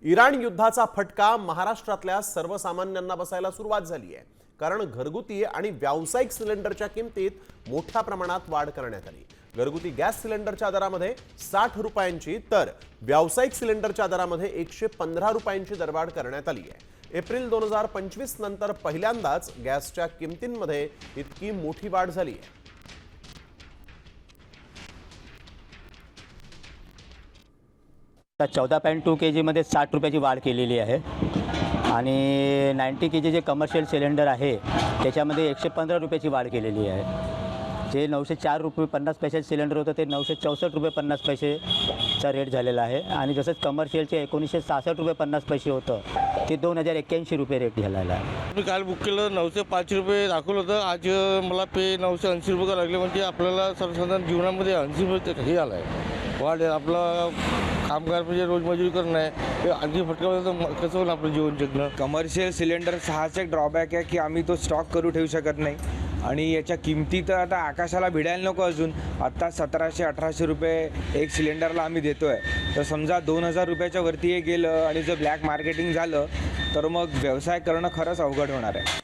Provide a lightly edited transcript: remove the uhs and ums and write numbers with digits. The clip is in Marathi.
इराण युद्धाचा फटका महाराष्ट्रातल्या सर्वसामान्यांना बसायला सुरुवात झाली आहे। कारण घरगुती आणि व्यावसायिक सिलेंडरच्या किमतीत मोठ्या प्रमाणात वाढ करण्यात आली। घरगुती गॅस सिलेंडरच्या दरामध्ये 60 रुपयांची तर व्यावसायिक सिलेंडरच्या दरामध्ये 115 रुपयांची दरवाढ करण्यात आली आहे। एप्रिल 2025 नंतर पहिल्यांदाच गॅसच्या किमतींमध्ये इतकी मोठी वाढ झाली आहे। 14.2 kg मध्ये 60 रुपयाची वाढ केलेली आहे आणि 90 kg जे कमर्शियल सिलेंडर आहे त्याच्यामध्ये 115 रुपयाची वाढ केलेली आहे। जे 904 रुपये 50 पैसे सिलेंडर होतं ते 964 रुपये 50 पैसेचा रेट झालेला आहे आणि जसंच कमर्शियलचे 1966 रुपये 50 पैसे होतं ते 2081 रुपये रेट झालेला आहे। मी काल बुक केलं 905 रुपये दाखवलं होतं, आज मला पे 980 रुपये लागले। म्हणजे आपल्याला सर्वसाधारण जीवनामध्ये 80 रुपये हे आलं आहे वाढ। आपला कामगार म्हणजे रोज मजुरी करणं आहे, आणखी फटका तर कसं होईल आपलं जीवन जगणं। कमर्शियल सिलेंडर सहाचा एक ड्रॉबॅक आहे की आम्ही तो स्टॉक करू ठेवू शकत नाही आणि याच्या किमती तर आता आकाशाला भिडायला नको। अजून आत्ता 1700-1800 रुपये एक सिलेंडरला आम्ही देतो आहे। तर समजा 2000 रुपयाच्या वरती हे गेलं आणि जर ब्लॅक मार्केटिंग झालं तर मग व्यवसाय करणं खरंच अवघड होणार आहे।